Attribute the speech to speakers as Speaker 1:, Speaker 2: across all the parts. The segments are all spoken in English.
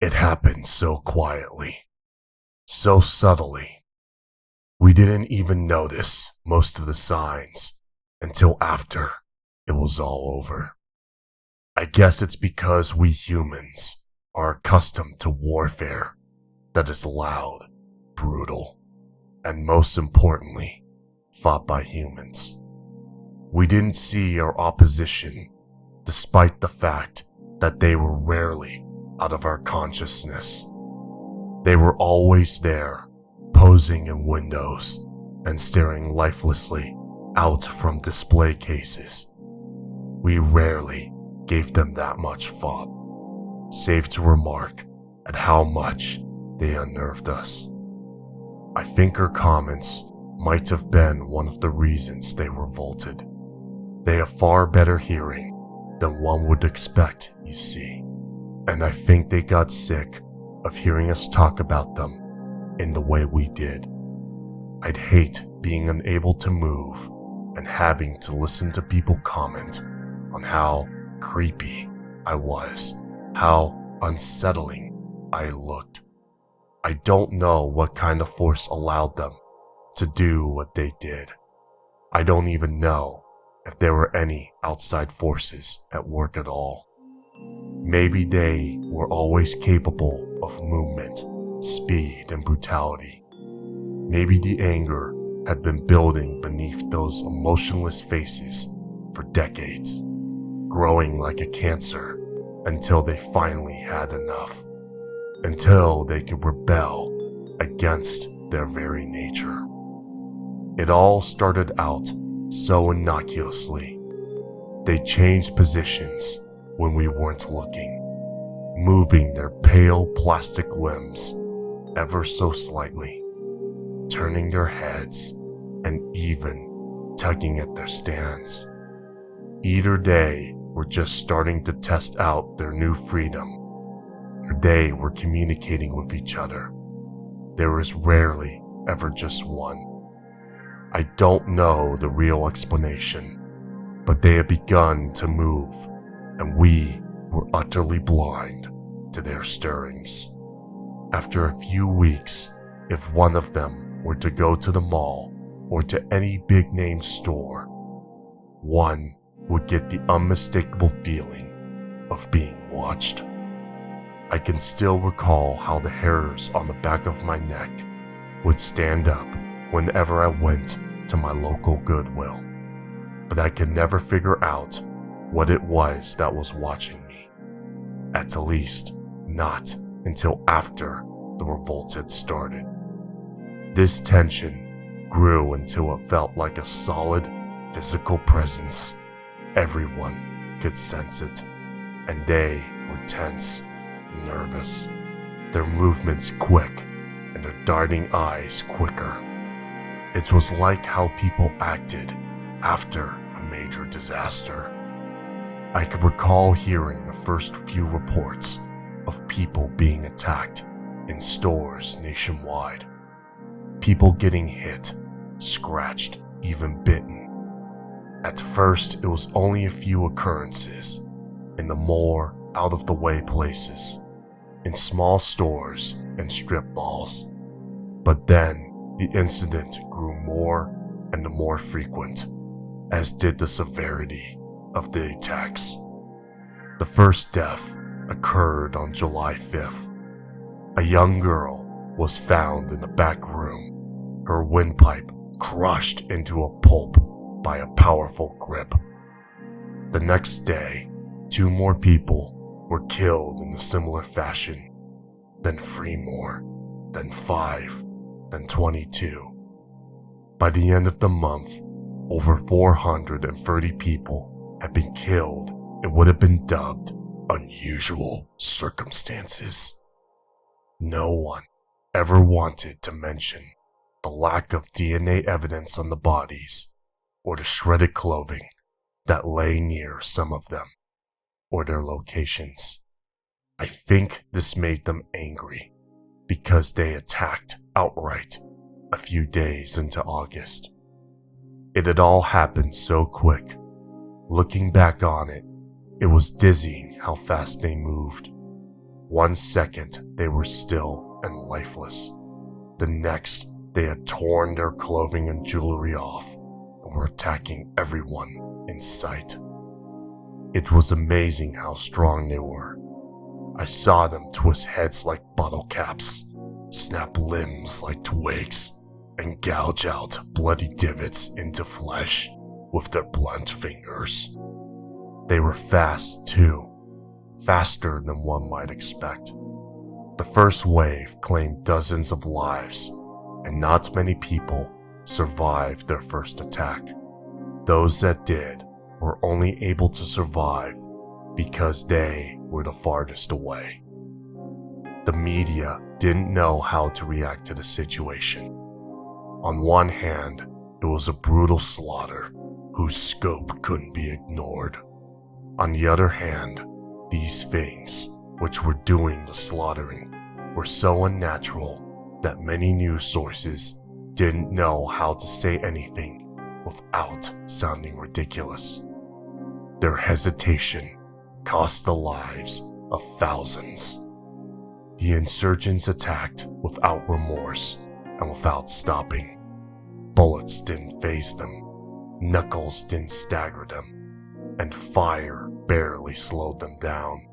Speaker 1: It happened so quietly, so subtly. We didn't even notice most of the signs until after it was all over. I guess it's because we humans are accustomed to warfare that is loud, brutal, and most importantly, fought by humans. We didn't see our opposition despite the fact that they were rarely out of our consciousness. They were always there, posing in windows and staring lifelessly out from display cases. We rarely gave them that much thought, save to remark at how much they unnerved us. I think our comments might have been one of the reasons they revolted. They have far better hearing than one would expect, you see, and I think they got sick of hearing us talk about them in the way we did. I'd hate being unable to move and having to listen to people comment on how creepy I was, how unsettling I looked. I don't know what kind of force allowed them to do what they did. I don't even know if there were any outside forces at work at all. Maybe they were always capable of movement, speed, and brutality. Maybe the anger had been building beneath those emotionless faces for decades, growing like a cancer until they finally had enough, until they could rebel against their very nature. It all started out so innocuously. They changed positions when we weren't looking, moving their pale plastic limbs ever so slightly, turning their heads and even tugging at their stands. Either they were just starting to test out their new freedom, or they were communicating with each other. There is rarely ever just one. I don't know the real explanation, but they had begun to move, and we were utterly blind to their stirrings. After a few weeks, if one of them were to go to the mall or to any big-name store, one would get the unmistakable feeling of being watched. I can still recall how the hairs on the back of my neck would stand up whenever I went to my local Goodwill, but I could never figure out what it was that was watching me, at least not until after the revolt had started. This tension grew until it felt like a solid physical presence. Everyone could sense it, and they were tense and nervous, their movements quick and their darting eyes quicker. It was like how people acted after a major disaster. I could recall hearing the first few reports of people being attacked in stores nationwide. People getting hit, scratched, even bitten. At first, it was only a few occurrences in the more out-of-the-way places, in small stores and strip malls. But then, the incident grew more and more frequent, as did the severity of the attacks. The first death occurred on July 5th. A young girl was found in the back room, her windpipe crushed into a pulp by a powerful grip. The next day, 2 more people were killed in a similar fashion, then 3 more, then 5, then 22. By the end of the month, over 430 people had been killed in what had been dubbed unusual circumstances. No one ever wanted to mention the lack of DNA evidence on the bodies, or the shredded clothing that lay near some of them, or their locations. I think this made them angry, because they attacked outright a few days into August. It had all happened so quick. Looking back on it, it was dizzying how fast they moved. 1 second, they were still and lifeless. The next, they had torn their clothing and jewelry off and were attacking everyone in sight. It was amazing how strong they were. I saw them twist heads like bottle caps, snap limbs like twigs, and gouge out bloody divots into flesh with their blunt fingers. They were fast too, faster than one might expect. The first wave claimed dozens of lives, and not many people survived their first attack. Those that did were only able to survive because they were the farthest away. The media didn't know how to react to the situation. On one hand, it was a brutal slaughter whose scope couldn't be ignored. On the other hand, these things, which were doing the slaughtering, were so unnatural that many news sources didn't know how to say anything without sounding ridiculous. Their hesitation cost the lives of thousands. The insurgents attacked without remorse and without stopping. Bullets didn't faze them, knuckles didn't stagger them, and fire barely slowed them down.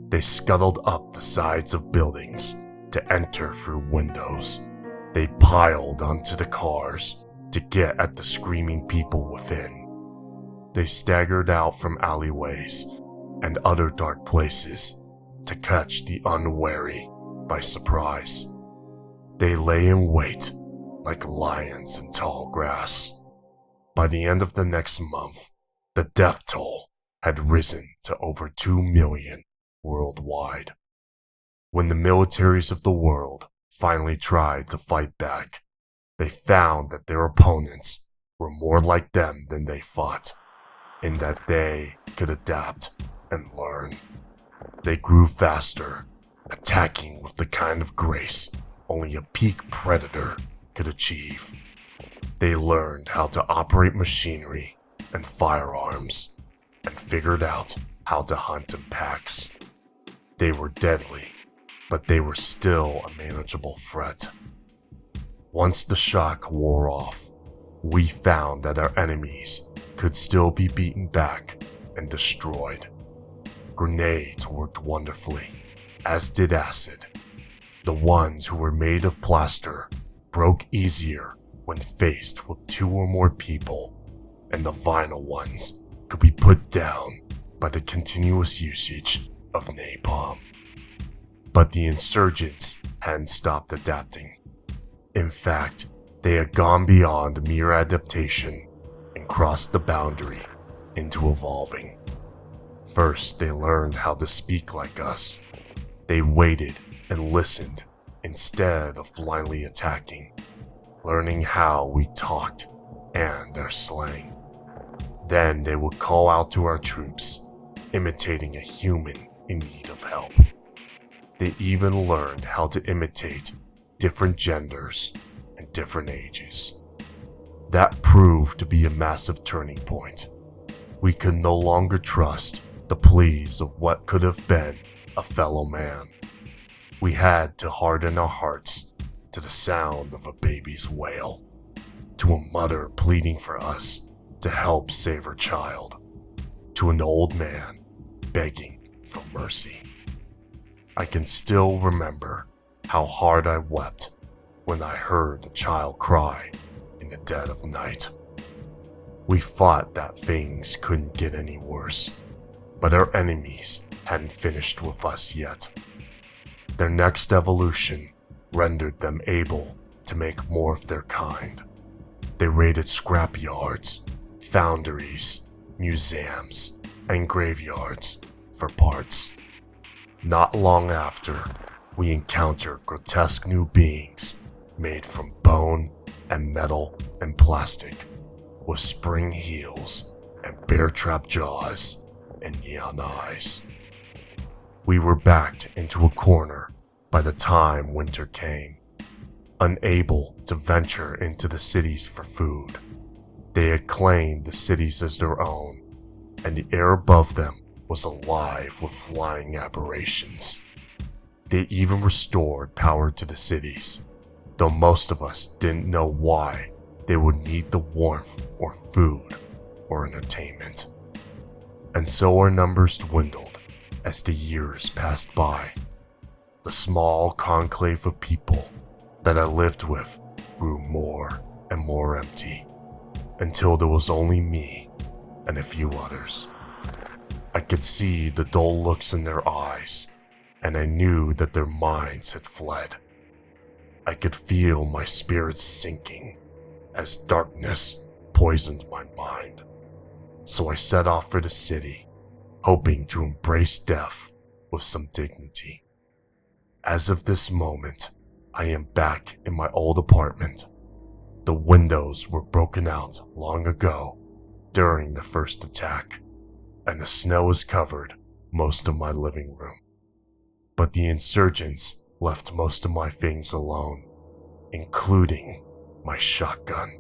Speaker 1: They scuttled up the sides of buildings to enter through windows. They piled onto the cars to get at the screaming people within. They staggered out from alleyways and other dark places to catch the unwary by surprise. They lay in wait like lions in tall grass. By the end of the next month, the death toll had risen to over 2 million worldwide. When the militaries of the world finally tried to fight back, they found that their opponents were more like them than they fought, in that they could adapt and learn. They grew faster, attacking with the kind of grace only a peak predator could achieve. They learned how to operate machinery and firearms, and figured out how to hunt in packs. They were deadly, but they were still a manageable threat. Once the shock wore off, we found that our enemies could still be beaten back and destroyed. Grenades worked wonderfully, as did acid. The ones who were made of plaster broke easier when faced with 2 or more people, and the vinyl ones could be put down by the continuous usage of napalm. But the insurgents hadn't stopped adapting. In fact, they had gone beyond mere adaptation and crossed the boundary into evolving. First, they learned how to speak like us. They waited and listened instead of blindly attacking, learning how we talked and their slang. Then they would call out to our troops, imitating a human in need of help. They even learned how to imitate different genders and different ages. That proved to be a massive turning point. We could no longer trust the pleas of what could have been a fellow man. We had to harden our hearts to the sound of a baby's wail, to a mother pleading for us to help save her child, to an old man begging for mercy. I can still remember how hard I wept when I heard a child cry in the dead of night. We thought that things couldn't get any worse, but our enemies hadn't finished with us yet. Their next evolution rendered them able to make more of their kind. They raided scrapyards, foundries, museums, and graveyards for parts. Not long after, we encountered grotesque new beings made from bone and metal and plastic, with spring heels and bear-trap jaws and neon eyes. We were backed into a corner by the time winter came, unable to venture into the cities for food. They had claimed the cities as their own, and the air above them was alive with flying aberrations. They even restored power to the cities, though most of us didn't know why they would need the warmth or food or entertainment. And so our numbers dwindled as the years passed by. The small conclave of people that I lived with grew more and more empty, until there was only me and a few others. I could see the dull looks in their eyes, and I knew that their minds had fled. I could feel my spirits sinking as darkness poisoned my mind. So I set off for the city, hoping to embrace death with some dignity. As of this moment, I am back in my old apartment. The windows were broken out long ago during the first attack, and the snow has covered most of my living room. But the insurgents left most of my things alone, including my shotgun.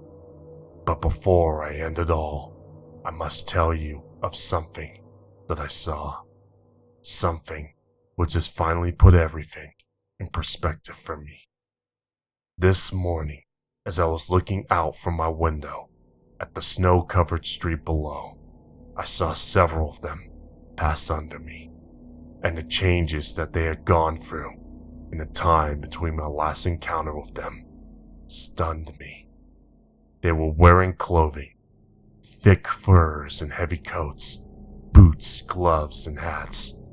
Speaker 1: But before I end it all, I must tell you of something that I saw. Something which has finally put everything in perspective for me. This morning, as I was looking out from my window at the snow-covered street below, I saw several of them pass under me, and the changes that they had gone through in the time between my last encounter with them stunned me. They were wearing clothing, thick furs and heavy coats, boots, gloves, and hats.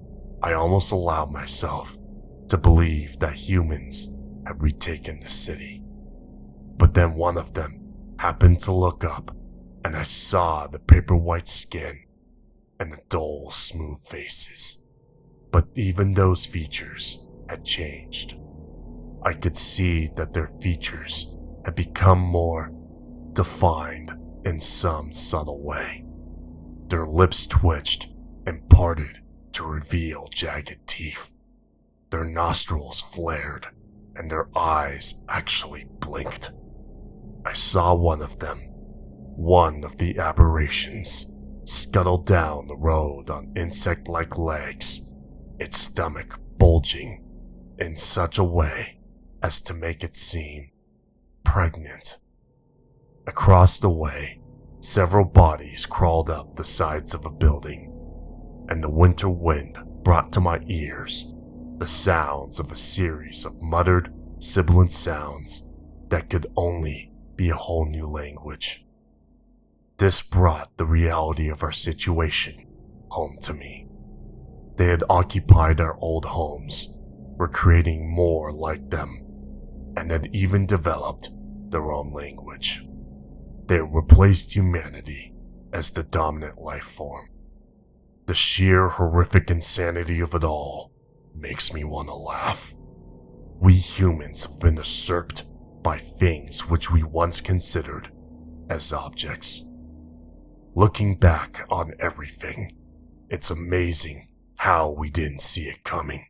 Speaker 1: I almost allowed myself to believe that humans had retaken the city. But then one of them happened to look up, and I saw the paper white skin and the dull, smooth faces. But even those features had changed. I could see that their features had become more defined in some subtle way. Their lips twitched and parted to reveal jagged teeth. Their nostrils flared, and their eyes actually blinked. I saw one of them, one of the aberrations, scuttle down the road on insect-like legs, its stomach bulging in such a way as to make it seem pregnant. Across the way, several bodies crawled up the sides of a building, and the winter wind brought to my ears the sounds of a series of muttered, sibilant sounds that could only be a whole new language. This brought the reality of our situation home to me. They had occupied our old homes, were creating more like them, and had even developed their own language. They had replaced humanity as the dominant life form. The sheer horrific insanity of it all makes me want to laugh. We humans have been usurped by things which we once considered as objects. Looking back on everything, it's amazing how we didn't see it coming.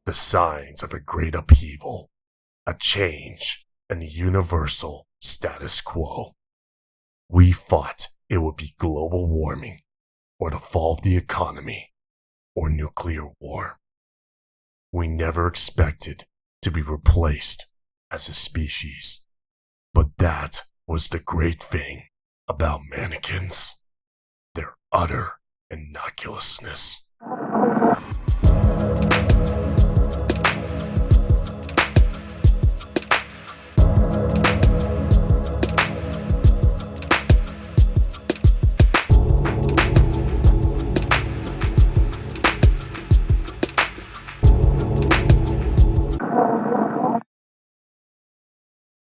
Speaker 1: The signs of a great upheaval, a change, and a universal status quo. We thought it would be global warming, or the fall of the economy, or nuclear war. We never expected to be replaced as a species. But that was the great thing about mannequins. Their utter innocuousness.